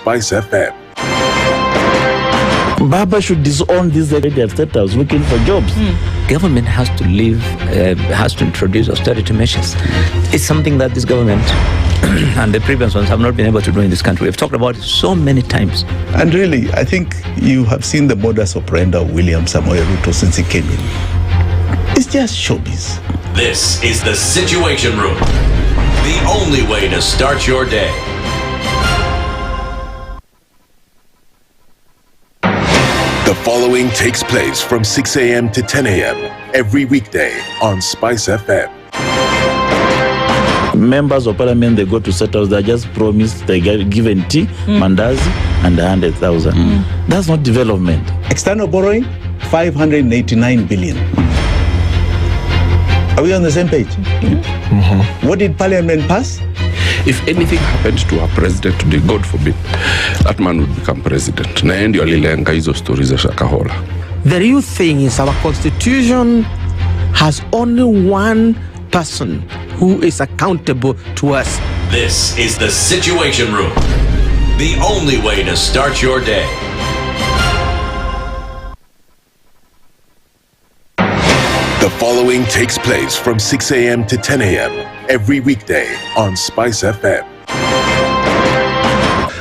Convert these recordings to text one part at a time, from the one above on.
SpiceFM. Baba should disown these radio status looking for jobs. Government has to has to introduce austerity measures. It's something that this government and the previous ones have not been able to do in this country. We've talked about it so many times. And really, I think you have seen the modus operandi of William Samoei Ruto since he came in. It's just showbiz. This is the Situation Room, the only way to start your day. The following takes place from 6 a.m. to 10 a.m. every weekday on SpiceFM. Members of parliament, they go to settle, they're just promised, they get given tea, mandazi, and 100,000. That's not development. External borrowing, 589 billion. Are we on the same page? What did parliament pass? If anything happened to our president today, God forbid, that man would become president. Na ndio alilenga hizo stories za Shakahola. The real thing is our constitution has only one person who is accountable to us. This is the Situation Room, the only way to start your day. The following takes place from 6 a.m. to 10 a.m. every weekday on SpiceFM.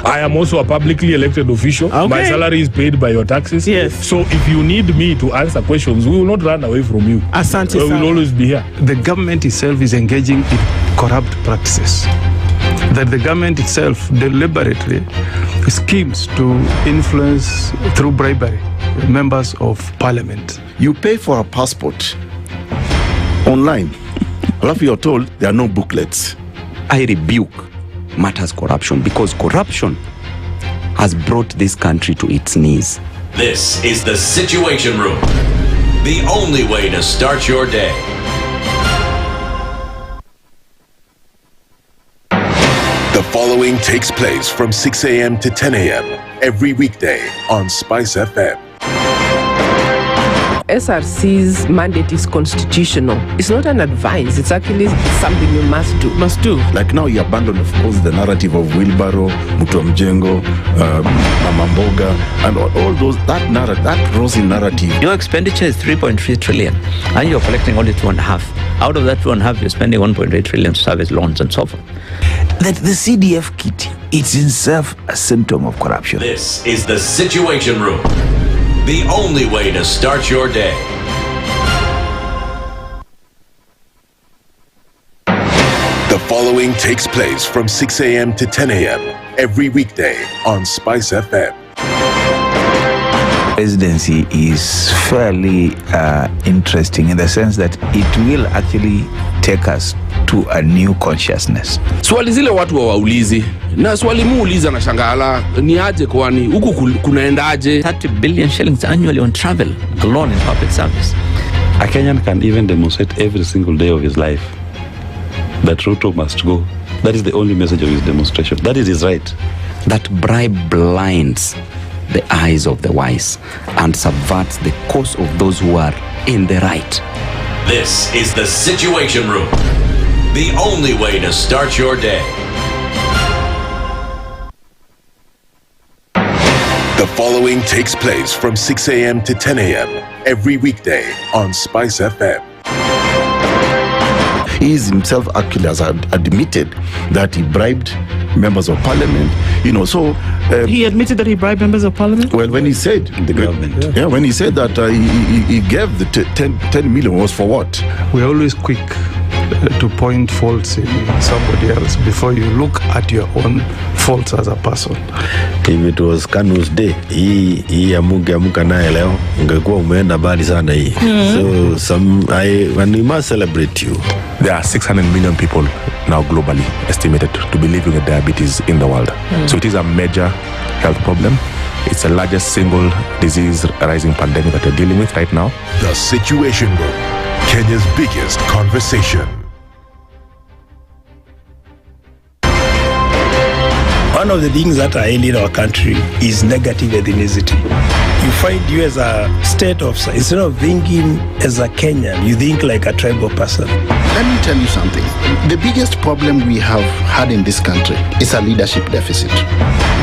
I am also a publicly elected official. Okay. My salary is paid by your taxes. Yes. So if you need me to answer questions, we will not run away from you. Asante We will always be here. The government itself is engaging in corrupt practices. That the government itself deliberately schemes to influence through bribery members of parliament. You pay for a passport online. Alafu you're told there are no booklets. I rebuke matters corruption because corruption has brought this country to its knees. This is the Situation Room, the only way to start your day. The following takes place from 6 a.m. to 10 a.m. every weekday on SpiceFM. SRC's mandate is constitutional. It's not an advice. It's actually something you must do. Must do. Like now you abandon, of course, the narrative of Wheelbarrow, Mutomjengo, Mama Mboga, and all those, that narrative, that rosy narrative. Your expenditure is 3.3 trillion, and you're collecting only 2.5. Out of that 2.5, you're spending 1.8 trillion to service loans and so forth. That the CDF kit, it's in itself a symptom of corruption. This is the Situation Room, the only way to start your day. The following takes place from 6 a.m. to 10 a.m. every weekday on SpiceFM. Presidency is fairly interesting in the sense that it will actually take us to a new consciousness. Swali zile watu hawaulizi. Na swali muuliza na shangala ni aje kwani huku kunaendaje? 30 billion shillings annually on travel alone in public service. A Kenyan can even demonstrate every single day of his life that Ruto must go. That is the only message of his demonstration. That is his right. That bribe blinds the eyes of the wise and subverts the cause of those who are in the right. This is the Situation Room, the only way to start your day. The following takes place from 6 a.m. to 10 a.m. every weekday on SpiceFM. He himself actually has admitted that he bribed members of parliament, he admitted that he bribed members of parliament? Well, when he said the government, when he said that he gave the 10 million was for what? We're always quick to point faults in somebody else before you look at your own faults as a person. If it was Kanu's day, hii amuka naye leo ungekuwa umeenda bali sana hii. So we must celebrate you. There are 600 million people now globally estimated to be living with diabetes in the world. So it is a major health problem. It's the largest single disease rising pandemic that we're dealing with right now. The Situation Room, Kenya's biggest conversation. One of the things that are ailing our country is negative ethnicity. You find you as a state officer, instead of thinking as a Kenyan, you think like a tribal person. Let me tell you something. The biggest problem we have had in this country is a leadership deficit.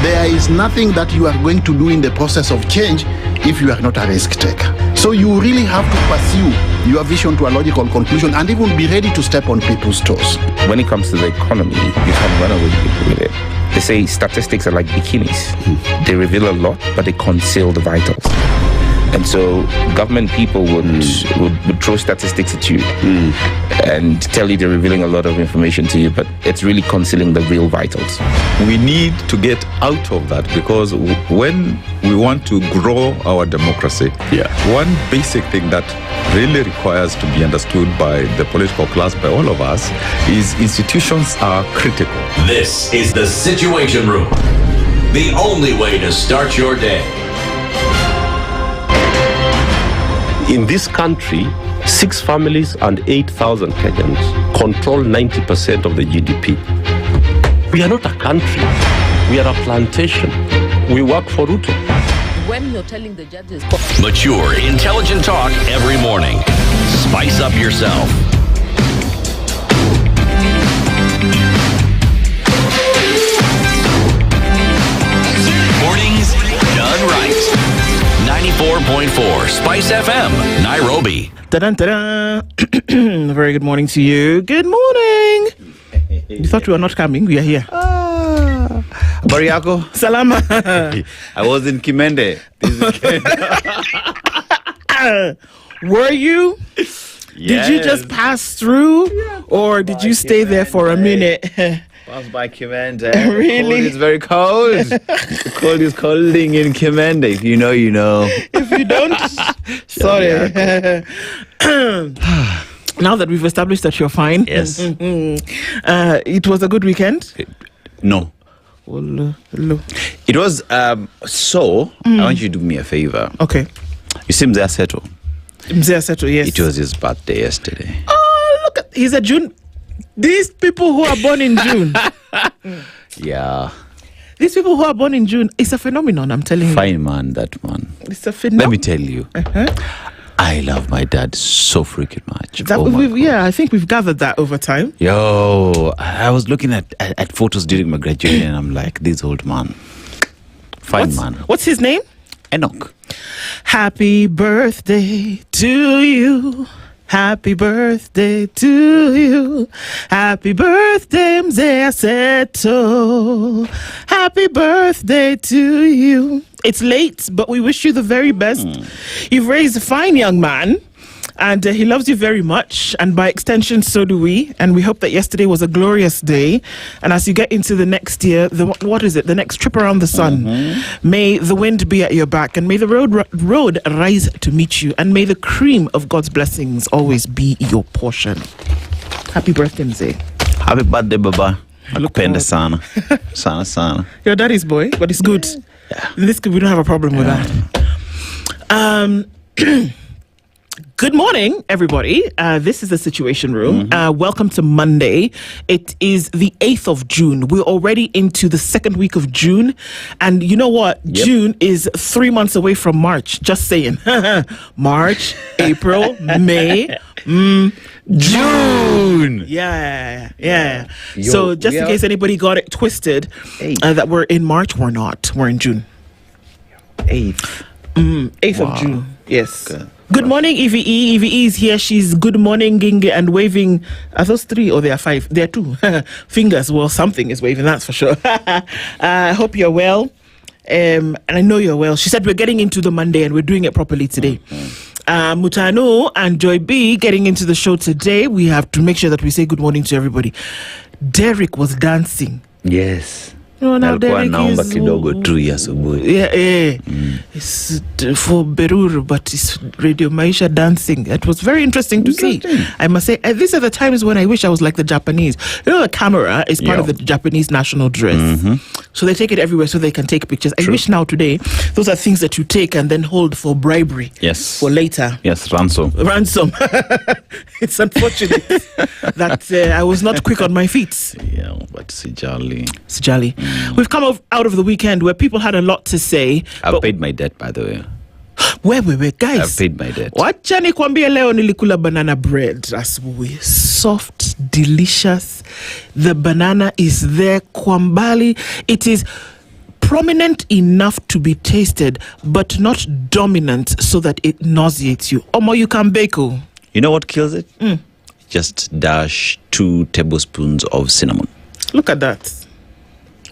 There is nothing that you are going to do in the process of change if you are not a risk taker. So you really have to pursue your vision to a logical conclusion and even be ready to step on people's toes. When it comes to the economy, you can run away with it. They say statistics are like bikinis. They reveal a lot, but they conceal the vitals. And so government people would throw statistics at you and tell you they're revealing a lot of information to you, but it's really concealing the real vitals. We need to get out of that, because when we want to grow our democracy, one basic thing that really requires to be understood by the political class, by all of us, is institutions are critical. This is the Situation Room, the only way to start your day. In this country, 6 families and 8,000 Kenyans control 90% of the GDP. We are not a country. We are a plantation. We work for Ruto. When you're telling the judges... Mature, intelligent talk every morning. Spice up yourself. Mornings done right. 94.4 Spice FM, Nairobi. Ta-da. Very good morning to you. Good morning. You thought we were not coming? We are here. Bariako. Salama. I was in Kimende. Were you? Yes. Did you just pass through? Or did you stay there for a minute? Pass by Kimende. Really? It's very cold. The cold is colding in Kimende. If you know, you know. If you don't, sorry. Now that we've established that you're fine. Yes. It was a good weekend? No. It was, I want you to do me a favor. Okay. You see Mzee Aseto? Mzee Aseto, yes. It was his birthday yesterday. Oh, look at, he's a June. These people who are born in June. Yeah. These people who are born in June, it's a phenomenon, I'm telling you. Fine man, that man. It's a phenomenon. Let me tell you. I love my dad so freaking much. I think we've gathered that over time. Yo, I was looking at photos during my graduation and I'm like, this old man. Fine man. What's his name? Enoch. Happy birthday to you. Happy birthday to you. Happy birthday, Mzee Aseto. Happy birthday to you. It's late, but we wish you the very best. You've raised a fine young man, and he loves you very much. And by extension, so do we. And we hope that yesterday was a glorious day. And as you get into the next year, the next trip around the sun, may the wind be at your back, and may the road rise to meet you, and may the cream of God's blessings always be your portion. Happy birthday, Mzee. Happy birthday, Baba. Nakupenda sana. Sana sana. Your daddy's boy, but it's good. In this we don't have a problem with that. Good morning, everybody. This is the Situation Room. Welcome to Monday. It is the 8th of June. We're already into the second week of June. And you know what? Yep. June is 3 months away from March. Just saying. March, April, May, June. Yeah. So just in case anybody got it twisted, that we're in March, we're not. We're in June. 8th. 8th of June. Yes. Good morning, EVE. EVE is here. She's good morning and waving. Are those 3 or there are 5? There are 2 fingers. Well, something is waving, that's for sure. I hope you're well. And I know you're well. She said we're getting into the Monday and we're doing it properly today. Mutanu and Joy B getting into the show today. We have to make sure that we say good morning to everybody. Derek was dancing. Yes. No, now Derek naomba is kidogo tu ya asubuhi. It's for Berur, but it's Radio Maisha dancing. It was very interesting to see. I must say, these are the times when I wish I was like the Japanese. You know, the camera is part of the Japanese national dress. So they take it everywhere so they can take pictures. I wish now today, those are things that you take and then hold for bribery. Yes. For later. Yes, ransom. It's unfortunate that I was not quick on my feet. Yeah, but Sijali. We've come out of the weekend where people had a lot to say. I've paid my debt, by the way. Where guys? I've paid my debt. Wacha nikwambie leo nilikula banana bread asubuhi. Soft, delicious. The banana is there kwambali. It is prominent enough to be tasted, but not dominant so that it nauseates you. Omo, you can bake. You know what kills it? Just dash 2 tablespoons of cinnamon. Look at that.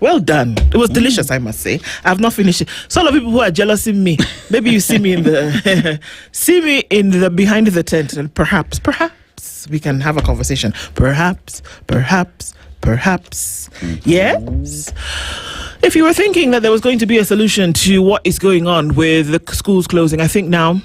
Well done. It was delicious, I must say. I have not finished it. So, a lot of people who are jealous of me, maybe you see me in the behind the tent, and perhaps we can have a conversation. Perhaps. Yes. If you were thinking that there was going to be a solution to what is going on with the schools closing, I think now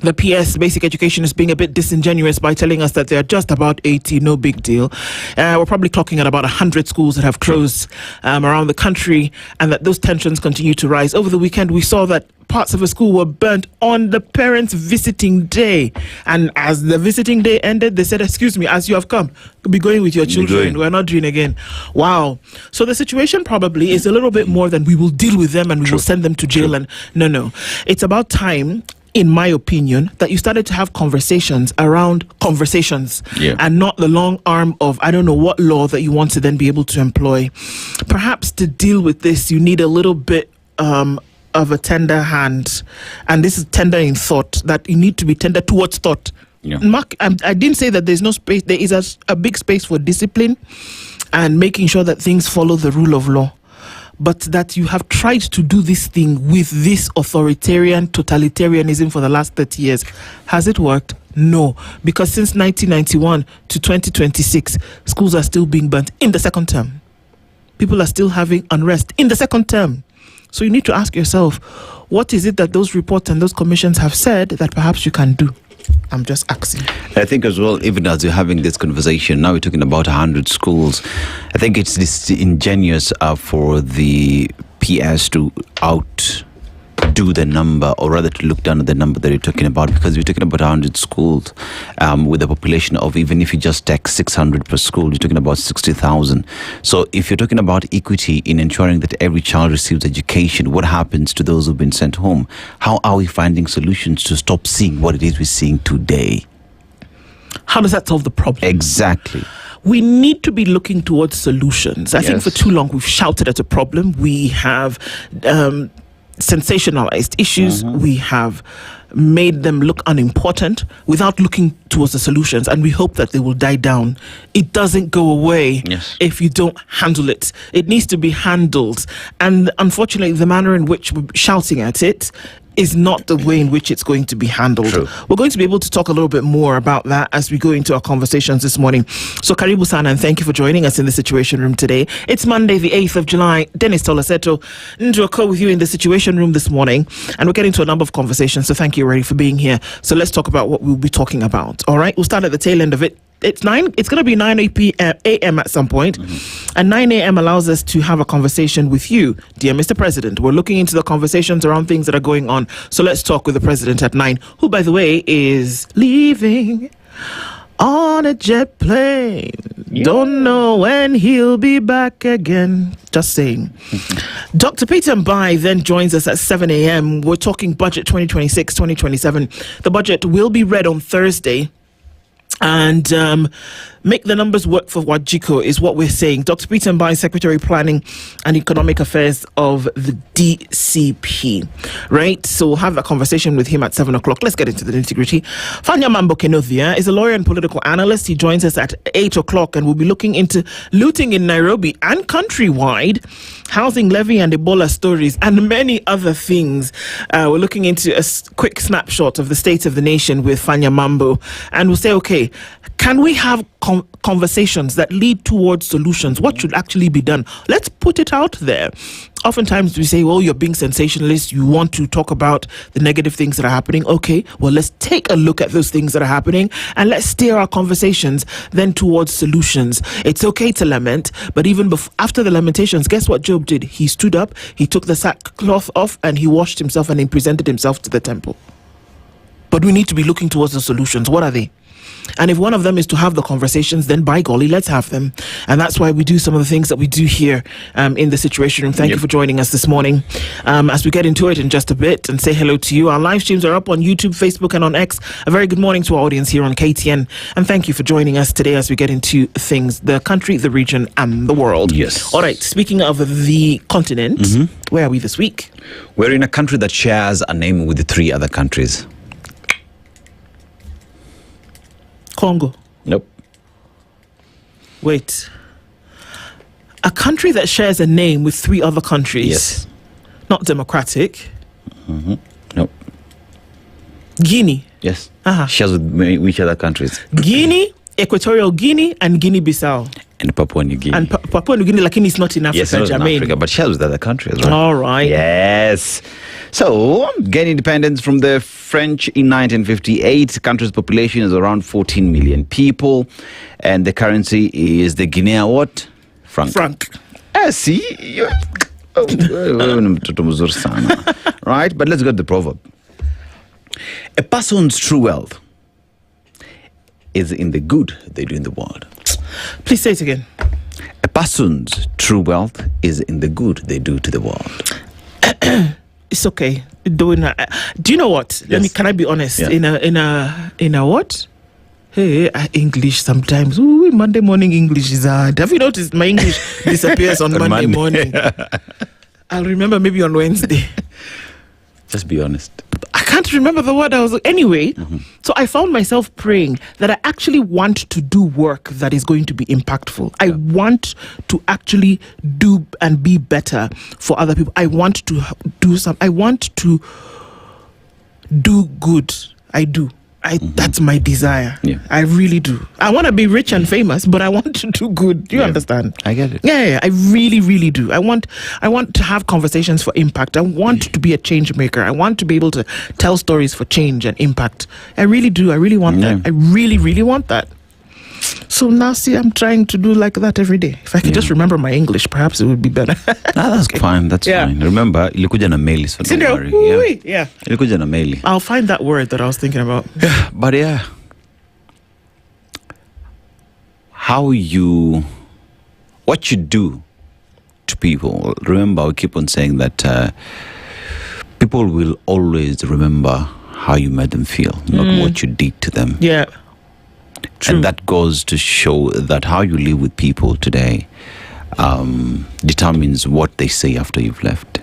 the PS, basic education, is being a bit disingenuous by telling us that there are just about 80, no big deal. We're probably talking at about 100 schools that have closed around the country, and that those tensions continue to rise. Over the weekend, we saw that parts of a school were burnt on the parents' visiting day. And as the visiting day ended, they said, excuse me, as you have come, be going with your children. We're not doing again. Wow. So the situation probably is a little bit more than we will deal with them and we will send them to jail. And no. It's about time, in my opinion, that you started to have conversations around conversations and not the long arm of I don't know what law that you want to then be able to employ. Perhaps to deal with this, you need a little bit of a tender hand. And this is tender in thought, that you need to be tender towards thought. Mark, I didn't say that there's no space. There is a big space for discipline and making sure that things follow the rule of law. But that you have tried to do this thing with this authoritarian totalitarianism for the last 30 years. Has it worked? No. Because since 1991 to 2026, schools are still being burnt in the second term. People are still having unrest in the second term. So you need to ask yourself, what is it that those reports and those commissions have said that perhaps you can do? I'm just asking. I think as well, even as we're having this conversation, now we're talking about 100 schools. I think it's disingenuous for the PS to outdo the number, or rather to look down at the number that you're talking about, because we're talking about 100 schools with a population of, even if you just take 600 per school, you're talking about 60,000. So if you're talking about equity in ensuring that every child receives education, what happens to those who've been sent home? How are we finding solutions to stop seeing what it is we're seeing today? How does that solve the problem? Exactly. We need to be looking towards solutions. I think for too long we've shouted at a problem. We have sensationalized issues. We have made them look unimportant without looking towards the solutions, and we hope that they will die down. It doesn't go away if you don't handle it. It needs to be handled, and unfortunately the manner in which we're shouting at it is not the way in which it's going to be handled. We're going to be able to talk a little bit more about that as we go into our conversations this morning. So karibu sana, and thank you for joining us in the Situation Room today. It's Monday, the 8th of July. Dennis Aseto, Nduh with you in the Situation Room this morning, and we're getting to a number of conversations, so thank you already for being here. So let's talk about what we'll be talking about. All right, we'll start at the tail end of it. It's going to be 9 a.m. at some point. And 9 a.m. allows us to have a conversation with you, dear Mr. President. We're looking into the conversations around things that are going on. So let's talk with the President at 9, who, by the way, is leaving on a jet plane. Don't know when he'll be back again. Just saying. Dr. Peter Mbae then joins us at 7 a.m. We're talking budget 2026-2027. The budget will be read on Thursday. And make the numbers work for Wajiko is what we're saying. Dr. Peter Mbae, Secretary Planning and Economic Affairs of the DCP. Right? So we'll have a conversation with him at 7 o'clock. Let's get into the nitty-gritty. Fanya Mambo Kenothia is a lawyer and political analyst. He joins us at 8 o'clock, and we'll be looking into looting in Nairobi and countrywide, housing levy and Ebola stories, and many other things. We're looking into a quick snapshot of the state of the nation with Fanya Mambo, and we'll say, okay, can we have conversations that lead towards solutions? What should actually be done? Let's put it out there. Oftentimes we say, well, you're being sensationalist. You want to talk about the negative things that are happening. Okay, well, let's take a look at those things that are happening and let's steer our conversations then towards solutions. It's okay to lament, but even after the lamentations, guess what Job did? He stood up, he took the sackcloth off, and he washed himself and he presented himself to the temple. But we need to be looking towards the solutions. What are they? And if one of them is to have the conversations, then by golly, let's have them. And that's why we do some of the things that we do here in the Situation Room. Thank you for joining us this morning. As we get into it in just a bit and say hello to you, our live streams are up on YouTube, Facebook, and on X. A very good morning to our audience here on KTN. And thank you for joining us today as we get into things, the country, the region, and the world. Yes. All right, speaking of the continent, where are we this week? We're in a country that shares a name with the 3 other countries. Congo. Nope. Wait. A country that shares a name with 3 other countries? Yes. Not democratic. Nope. Guinea. Yes. Shares with which other countries? Guinea, Equatorial Guinea, and Guinea-Bissau. And Papua New Guinea. And Papua New Guinea, like it's not in Africa. Yes, not in Africa, but shares with other countries, right? All right. Yes. So, gained independence from the French in 1958. The country's population is around 14 million people. And the currency is the Guinea what? Franc. See? Right? But let's go to the proverb. A person's true wealth is in the good they do in the world. Please say it again. A person's true wealth is in the good they do to the world. It's okay. Do you know what? Can I be honest? Yeah. In a what? Hey, English sometimes. Ooh, Monday morning English is hard. Have you noticed my English disappears on Monday morning? I'll remember maybe on Wednesday. Just be honest. I can't remember the word I was... Anyway, so I found myself praying that I actually want to do work that is going to be impactful. I want to actually do and be better for other people. I want to do some... I want to do good. I do. That's my desire. Yeah. I really do. I want to be rich and famous, but I want to do good. Do you understand? I get it. Yeah, I really, really do. I want to have conversations for impact. I want to be a change maker. I want to be able to tell stories for change and impact. I really do. I really want that. I really, really want that. So now, see, I'm trying to do like that every day. If I could just remember my English, perhaps it would be better. That's fine. That's fine. Remember, ilikuja na maili, so don't worry. Yeah. Ilikuja na maili. I'll find that word that I was thinking about. But what you do to people. Remember, we keep on saying that people will always remember how you made them feel, not what you did to them. Yeah. True. And that goes to show that how you live with people today determines what they say after you've left.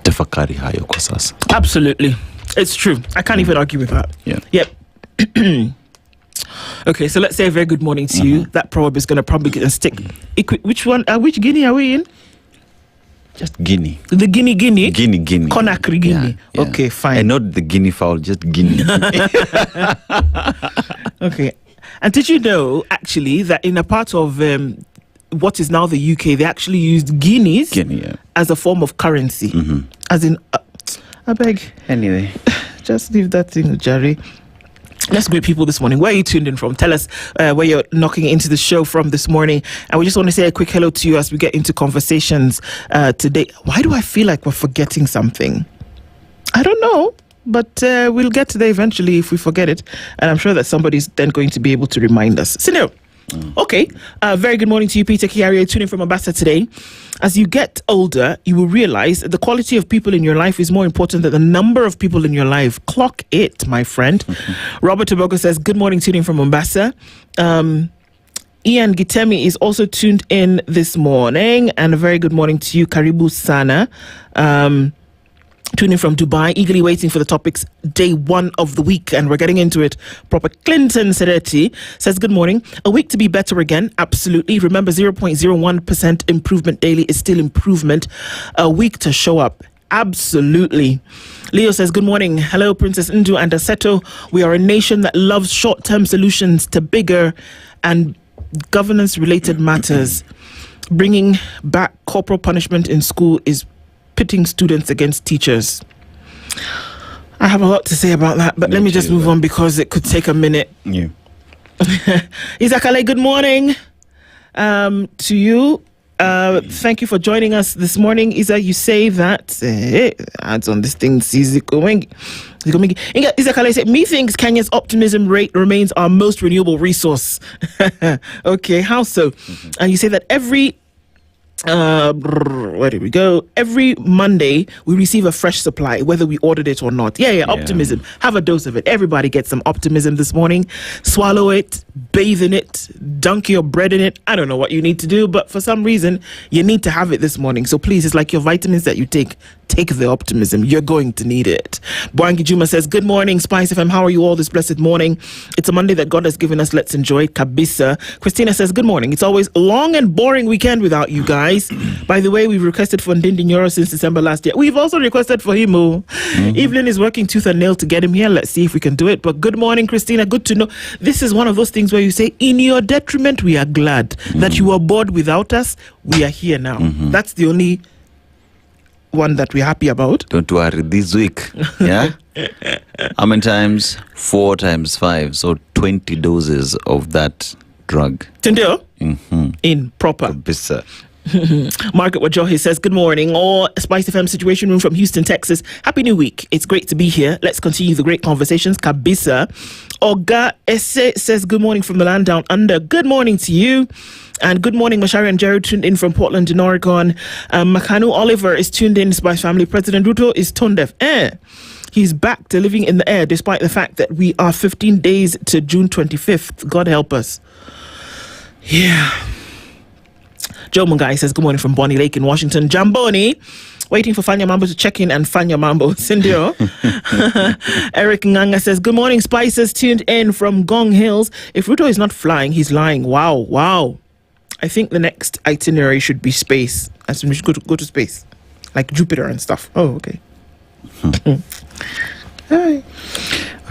Tafakari hayo kwa sasa. Absolutely. It's true. I can't even argue with that. Yeah. Yep. Okay, so let's say a very good morning to you. That proverb is going to probably stick. Which one? Which Guinea are we in? Just Guinea. The Guinea. Guinea. Conakry Guinea. Yeah. Okay, fine. And not the Guinea fowl, just Guinea. Okay. And did you know, actually, that in a part of what is now the UK, they actually used guineas as a form of currency? As in, I beg. Anyway. Just leave that thing, Jerry. Let's greet people this morning. Where are you tuned in from? Tell us where you're knocking into the show from this morning. And we just want to say a quick hello to you as we get into conversations today. Why do I feel like we're forgetting something? I don't know, but we'll get to there eventually if we forget it. And I'm sure that somebody's then going to be able to remind us. Sinil. Okay. Very good morning to you, Peter Kiario, tuning from Barasa today. As you get older, you will realize that the quality of people in your life is more important than the number of people in your life. Clock it, my friend. Robert Tobogo says, good morning, tuning from Mombasa. Ian Gitemi is also tuned in this morning. And a very good morning to you, Karibu Sana. Tuning from Dubai, eagerly waiting for the topics day 1 of the week, and we're getting into it proper. Clinton Sereti says, good morning. A week to be better again. Absolutely. Remember, 0.01% improvement daily is still improvement. A week to show up. Absolutely. Leo says, good morning. Hello, Princess Nduh and Aseto. We are a nation that loves short-term solutions to bigger and governance-related matters. Bringing back corporal punishment in school is pitting students against teachers. I have a lot to say about that, but let me just move on because it could take a minute. Yeah. Isakale, good morning to you. Thank you for joining us this morning. Isa, you say that ads on this thing. Isa Kale said, methinks Kenya's optimism rate remains our most renewable resource. Okay, how so? And you say that every where did we go? Every Monday we receive a fresh supply, whether we ordered it or not. Yeah, optimism. Have a dose of it. Everybody gets some optimism this morning. Swallow it, bathe in it, dunk your bread in it. I don't know what you need to do, but for some reason you need to have it this morning. So please, it's like your vitamins that you take. Take the optimism. You're going to need it. Bwangi Juma says, good morning, SpiceFM. How are you all this blessed morning? It's a Monday that God has given us. Let's enjoy it. Kabisa. Christina says, good morning. It's always a long and boring weekend without you guys. By the way, we've requested for Ndindi Nyoro since December last year. We've also requested for him. Evelyn is working tooth and nail to get him here. Let's see if we can do it. But good morning, Christina. Good to know. This is one of those things where you say, in your detriment, we are glad that you were bored without us. We are here now. That's the only one that we're happy about. Don't worry, this week, yeah? How many times? 4 times 5, so 20 doses of that drug. Tindio? In proper. Margaret Wajohi says, good morning, all SpiceFM Situation Room from Houston, Texas. Happy New Week. It's great to be here. Let's continue the great conversations. Kabisa. Oga Ese says, good morning from the land down under. Good morning to you. And good morning, Mashari and Njeri tuned in from Portland in Oregon. Makanu Oliver is tuned in. Spice Family. President Ruto is tone deaf. He's back to living in the air despite the fact that we are 15 days to June 25th. God help us. Yeah. Joe Mungai says, good morning from Bonnie Lake in Washington. Jamboni, waiting for Fanya Mambo to check in and Fanya Mambo. Sindio. Eric Nganga says, good morning, Spices, tuned in from Gong Hills. If Ruto is not flying, he's lying. Wow. I think the next itinerary should be space. As in we should go to space. Like Jupiter and stuff. Oh, okay. Hi.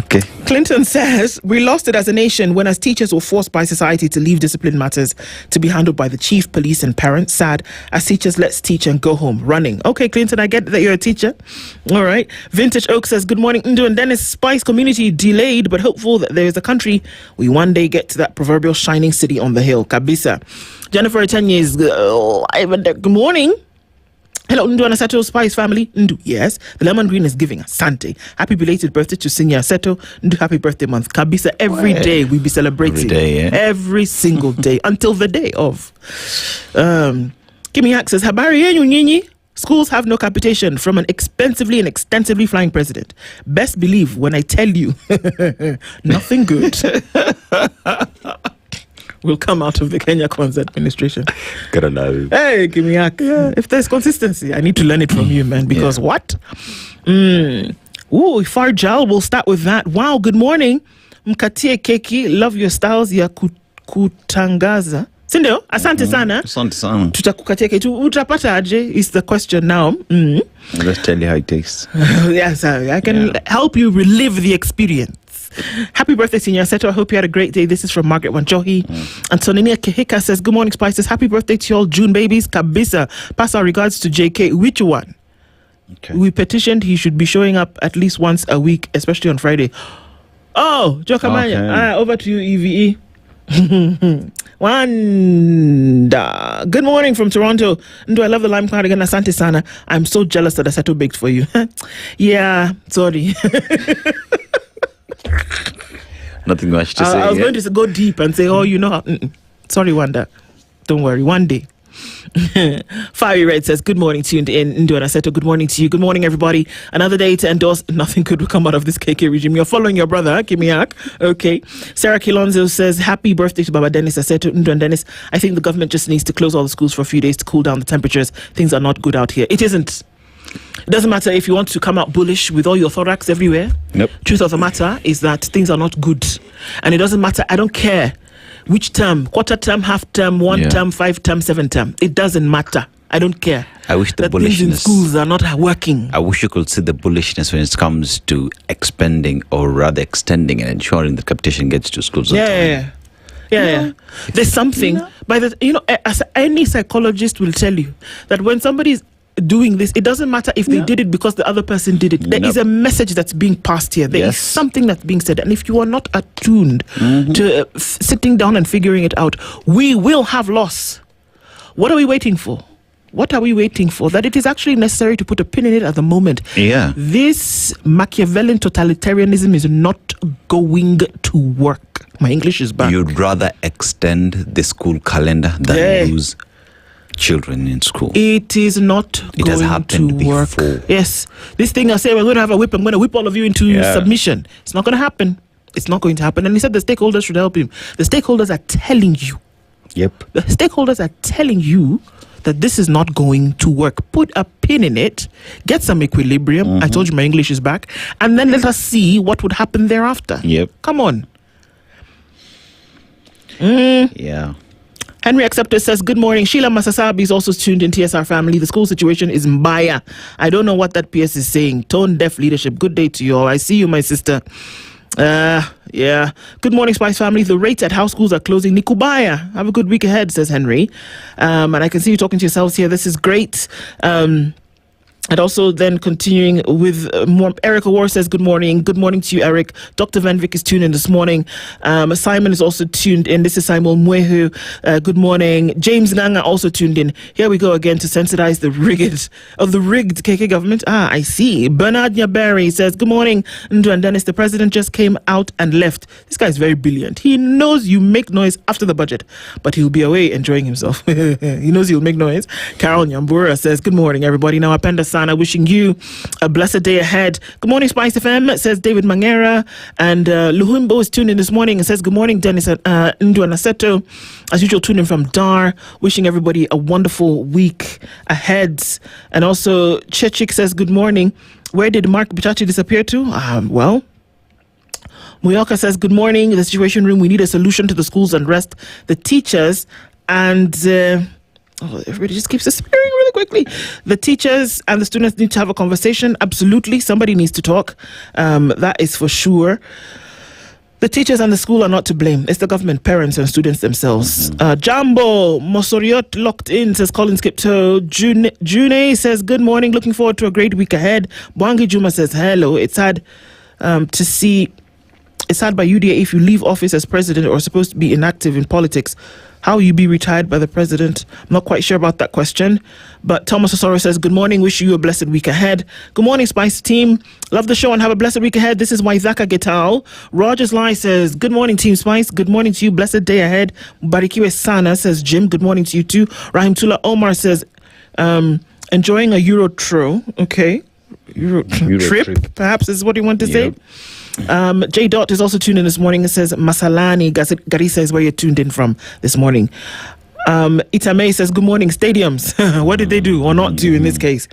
Okay. Clinton says, we lost it as a nation when as teachers were forced by society to leave discipline matters to be handled by the chief, police and parents. Sad. As teachers, let's teach and go home. Running. Okay, Clinton, I get that you're a teacher. All right. Vintage Oak says, good morning, Nduh and Dennis. Spice community delayed but hopeful that there is a country we one day get to that proverbial shining city on the hill. Kabisa. Jennifer Etanye is, good morning. Hello, Nduh and Aseto Spice family. Nduh, yes. The lemon green is giving Asante. Happy belated birthday to Senior Aseto. Nduh, happy birthday month. Kabisa, every day we be celebrating. Every day, yeah. Every single day until the day of. Kimi Hack says, Habari yenyu nyinyi. Schools have no capitation from an expensively and extensively flying president. Best believe when I tell you, nothing good will come out of the Kenya Kwanzaa administration. Hey, give me a... Yeah. If there's consistency, I need to learn it from you, man. Because what? Ooh, Farjal, we'll start with that. Wow, good morning. Mkatie keki, love your styles ya kutangaza. Sindio, asante sana. Asante sana. Tutakukatia keki. Utapata aje is the question now. I'll just tell you how it tastes. Yes, I can help you relive the experience. Happy birthday, Senior Aseto. I hope you had a great day. This is from Margaret Wanjohi. Antonina Kehika says, good morning, Spices. Happy birthday to all June babies. Kabisa. Pass our regards to JK. Which one? Okay. We petitioned he should be showing up at least once a week, especially on Friday. Oh, Jokamanya. Okay. Over to you, EVE. Wanda. Good morning from Toronto. Nduh, I love the lime cardigan. Asante sana. I'm so jealous that Aseto baked for you. Yeah, sorry. Nothing much to say. I was going to go deep and say, oh, you know how... Sorry, Wanda. Don't worry. One day. Fiery Red says, good morning, tuned in. Nduh and Aseto, good morning to you. Good morning, everybody. Another day to endorse. Nothing good will come out of this KK regime. You're following your brother, huh? Kimiak. Okay. Sarah Kilonzo says, happy birthday to Baba Dennis Aseto. Nduh and Dennis, I think the government just needs to close all the schools for a few days to cool down the temperatures. Things are not good out here. It isn't. It doesn't matter if you want to come out bullish with all your thorax everywhere. Nope. Truth of the matter is that things are not good. And it doesn't matter. I don't care which term, quarter term, half term, 1 term, 5 term, 7 term. It doesn't matter. I don't care. I wish the bullishness. Things in schools are not working. I wish you could see the bullishness when it comes to expending or rather extending and ensuring that capitation gets to schools. Yeah. There's something as any psychologist will tell you that when somebody's doing this, it doesn't matter if they did it because the other person did it. There is a message that's being passed here. There is something that's being said, and if you are not attuned to sitting down and figuring it out, we will have loss. What are we waiting for? What are we waiting for? That it is actually necessary to put a pin in it at the moment. Yeah. This Machiavellian totalitarianism is not going to work. My English is back. You'd rather extend the school calendar than lose children in school. It is not going to work. Yes. This thing I say, we're going to have a whip. I'm going to whip all of you into submission. It's not going to happen. It's not going to happen. And he said the stakeholders should help him. The stakeholders are telling you. Yep. The stakeholders are telling you that this is not going to work. Put a pin in it. Get some equilibrium. I told you my English is back. And then let us see what would happen thereafter. Yep. Come on. Yeah. Henry Acceptor says, good morning. Sheila Masasabi is also tuned in TSR family. The school situation is Mbae. I don't know what that PS is saying. Tone deaf leadership. Good day to you all. I see you, my sister. Yeah. Good morning, Spice family. The rates at house schools are closing. Nikubaya. Have a good week ahead, says Henry. And I can see you talking to yourselves here. This is great. And also then continuing with more, Eric Awar says, good morning. Good morning to you, Eric. Dr. Van Vick is tuned in this morning. Simon is also tuned in. This is Simon Mwehu. Good morning. James Nganga also tuned in. Here we go again to sensitize the rigged KK government. I see. Bernard Nyaberi says, good morning, Nduh and Dennis. The president just came out and left. This guy is very brilliant. He knows you make noise after the budget, but he'll be away enjoying himself. He knows he'll make noise. Carol Nyambura says, good morning, everybody. Now, Apenda Sana, wishing you a blessed day ahead. Good morning, SpiceFM, says David Mangera. And Luhumbo is tuned in this morning and says, good morning, Dennis and Nduh and Aseto. As usual, tuned in from Dar. Wishing everybody a wonderful week ahead. And also, Chechik says, good morning. Where did Mark Bichachi disappear to? Well, Muyoka says, good morning. The Situation Room, we need a solution to the school's unrest. The teachers and... everybody just keeps disappearing really quickly. The teachers and the students need to have a conversation. Absolutely. Somebody needs to talk. That is for sure. The teachers and the school are not to blame. It's the government, parents, and students themselves. Jambo Mosoriot locked in, says Colin Skipto. June says, good morning. Looking forward to a great week ahead. Bwangi Juma says, hello. It's sad to see. It's sad by UDA if you leave office as president or supposed to be inactive in politics. How will you be retired by the president? I'm not quite sure about that question. But Thomas Osoro says, good morning. Wish you a blessed week ahead. Good morning, Spice team. Love the show and have a blessed week ahead. This is Waithaka Getal. Rogers Lai says, good morning, Team Spice. Good morning to you. Blessed day ahead. Barikiwe Sana, says Jim. Good morning to you too. Rahim Tula Omar says, enjoying a Euro tro. Okay. Euro trip, perhaps is what you want to say. J. Dot is also tuned in this morning. It says Masalani Garissa is where you're tuned in from this morning. Itame says, good morning, stadiums. What did they do or not do in this case?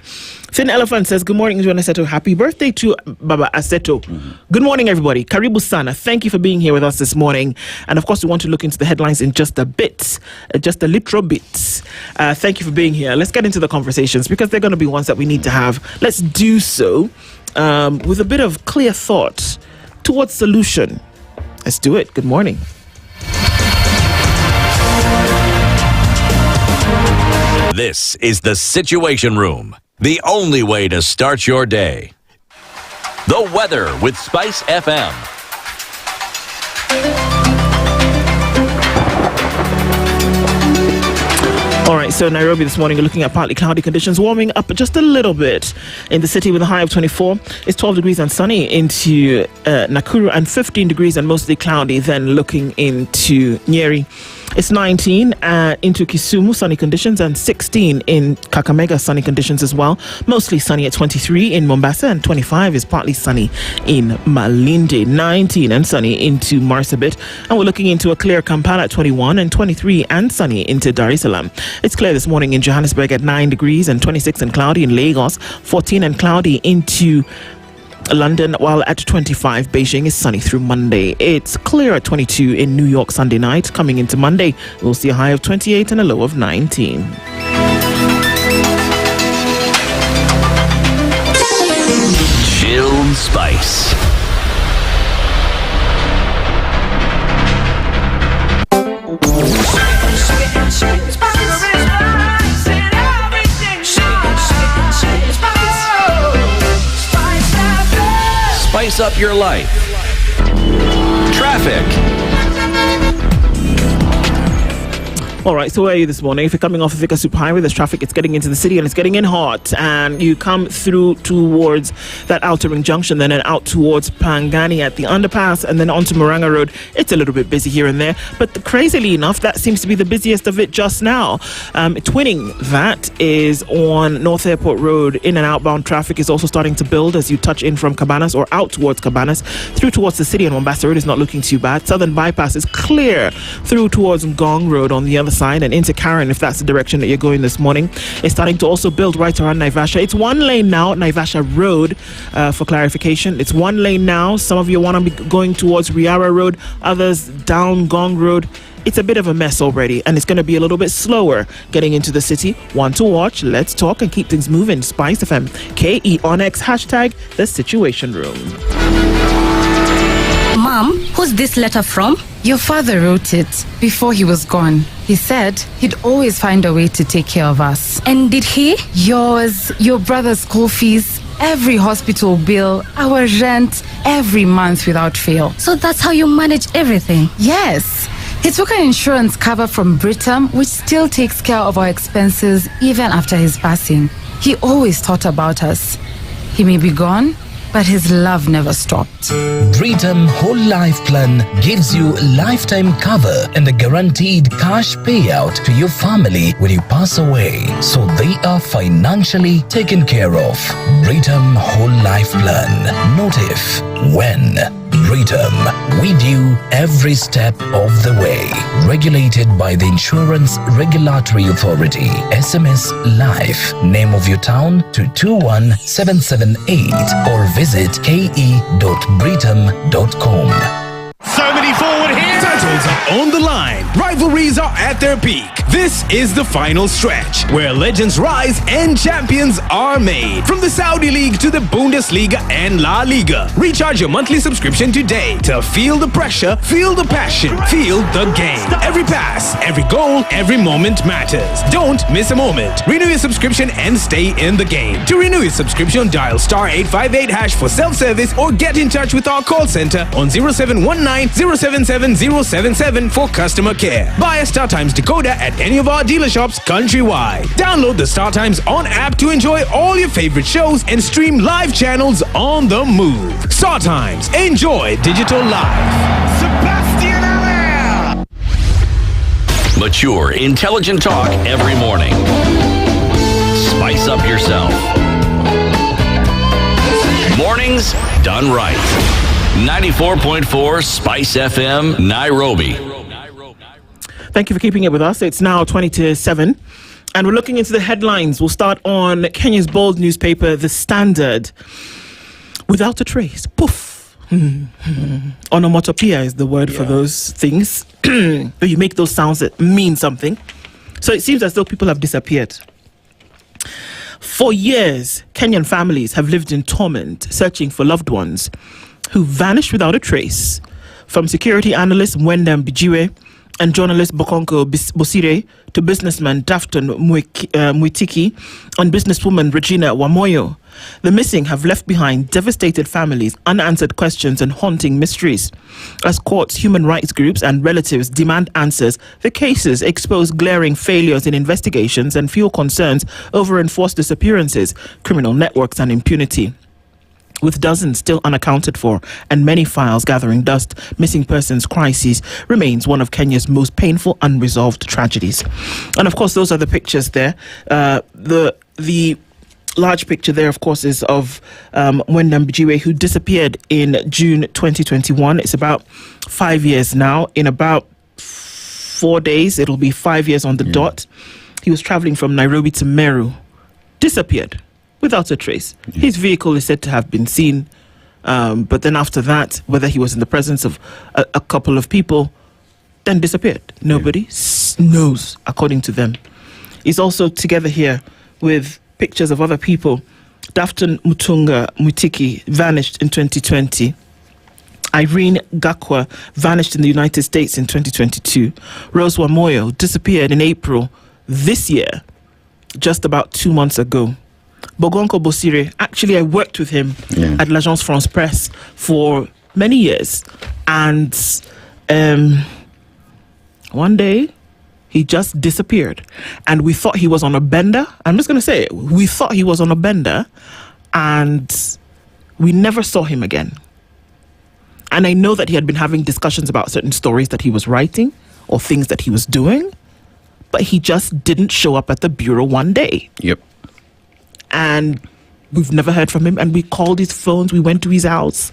Finn Elephant says, good morning, Nduh and Aseto. Happy birthday to Baba Aseto. Good morning, everybody. Karibu Sana. Thank you for being here with us this morning. And of course, we want to look into the headlines in just a bit, just a little bit. Thank you for being here. Let's get into the conversations because they're going to be ones that we need to have. Let's do so with a bit of clear thought towards solution. Let's do it. Good morning. This is the Situation Room, the only way to start your day. The weather with Spice FM. All right, so Nairobi this morning, you're looking at partly cloudy conditions, warming up just a little bit in the city with a high of 24. It's 12 degrees and sunny into Nakuru and 15 degrees and mostly cloudy. Then looking into Njeri, it's 19 into Kisumu, sunny conditions, and 16 in Kakamega, sunny conditions as well. Mostly sunny at 23 in Mombasa, and 25 is partly sunny in Malindi. 19 and sunny into Marsabit, and we're looking into a clear Kampala at 21 and 23 and sunny into Dar es Salaam. It's clear this morning in Johannesburg at 9 degrees and 26 and cloudy in Lagos, 14 and cloudy into London, while at 25, Beijing is sunny through Monday. It's clear at 22 in New York Sunday night. Coming into Monday, we'll see a high of 28 and a low of 19. Chilled Spice. Spice up your life. Traffic. All right, so where are you this morning? If you're coming off of Thika Super Highway, there's traffic. It's getting into the city and it's getting in hot. And you come through towards that outer ring junction, then out towards Pangani at the underpass, and then onto Moranga Road. It's a little bit busy here and there. But crazily enough, that seems to be the busiest of it just now. Twinning that is on North Airport Road. In and outbound traffic is also starting to build as you touch in from Cabanas or out towards Cabanas. Through towards the city and Mombasa Road is not looking too bad. Southern Bypass is clear through towards Ngong Road on the other side and into Karen, if that's the direction that you're going this morning. It's starting to also build right around Naivasha. It's one lane now, Naivasha Road, for clarification. It's one lane now. Some of you want to be going towards Riara Road, others down Gong Road. It's a bit of a mess already, and it's going to be a little bit slower getting into the city. Want to watch? Let's talk and keep things moving. SpiceFM, KE on X, hashtag the Situation Room. Mom, who's this letter from? Your father wrote it before he was gone. He said he'd always find a way to take care of us. And did he? Yours, your brother's school fees, every hospital bill, our rent, every month without fail. So that's how you manage everything? Yes. He took an insurance cover from Britam, which still takes care of our expenses even after his passing. He always thought about us. He may be gone, but his love never stopped. Britam Whole Life Plan gives you lifetime cover and a guaranteed cash payout to your family when you pass away, so they are financially taken care of. Britam Whole Life Plan. Not if, when. Britam, with you every step of the way. Regulated by the Insurance Regulatory Authority. SMS Life. Name of your town to 21778 or visit ke.britam.com. So many forward here. Titles are on the line. Rivalries are at their peak. This is the final stretch where legends rise and champions are made. From the Saudi League to the Bundesliga and La Liga. Recharge your monthly subscription today to feel the pressure, feel the passion, feel the game. Every pass, every goal, every moment matters. Don't miss a moment. Renew your subscription and stay in the game. To renew your subscription, dial *858# for self-service or get in touch with our call center on 0719 077 077 for customer care. Buy a StarTimes decoder at any of our dealer shops countrywide. Download the StarTimes On app to enjoy all your favorite shows and stream live channels on the move. StarTimes. Enjoy digital life. Sebastian Allaire. Mature, intelligent talk every morning. Spice up yourself. Mornings done right. 94.4 Spice FM, Nairobi. Thank you for keeping it with us. It's now 20 to 7. And we're looking into the headlines. We'll start on Kenya's bold newspaper, The Standard. Without a trace. Poof. Onomatopoeia is the word for those things. You make those sounds that mean something. So it seems as though people have disappeared. For years, Kenyan families have lived in torment, searching for loved ones who vanished without a trace. From security analyst Mwenda Mbijiwe and journalist Bokonko Bosire to businessman Dafton Mwitiki and businesswoman Regina Wamoyo. The missing have left behind devastated families, unanswered questions and haunting mysteries. As courts, human rights groups and relatives demand answers, the cases expose glaring failures in investigations and fuel concerns over enforced disappearances, criminal networks and impunity. With dozens still unaccounted for and many files gathering dust, missing persons crisis remains one of Kenya's most painful unresolved tragedies. And of course, those are the pictures there. The large picture there, of course, is of Mwenda Mbijiwe, who disappeared in June 2021. It's about 5 years now. In about 4 days, it'll be 5 years on the dot. He was traveling from Nairobi to Meru. Disappeared. Without a trace. His vehicle is said to have been seen, but then after that, whether he was in the presence of a couple of people, then disappeared. Nobody knows, according to them. He's also together here with pictures of other people. Dafton Mwitiki vanished in 2020. Irene Gakwa vanished in the United States in 2022. Rose Wamoyo disappeared in April this year, just about 2 months ago. Bogonko Bosire, actually I worked with him at l'Agence France Presse for many years, and one day He just disappeared. And we thought he was on a bender. I'm just going to say it. We thought he was on a bender, and we never saw him again. And I know that he had been having discussions about certain stories that he was writing or things that he was doing, but he just didn't show up at the bureau one day. Yep. And we've never heard from him. And we called his phones. We went to his house.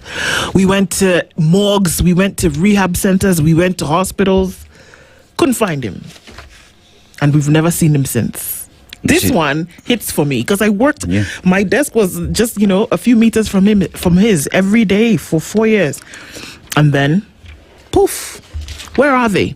We went to morgues. We went to rehab centers. We went to hospitals. Couldn't find him. And we've never seen him since. This one hits for me because I worked. Yeah. My desk was just, a few meters from his every day for 4 years. And then, poof, where are they?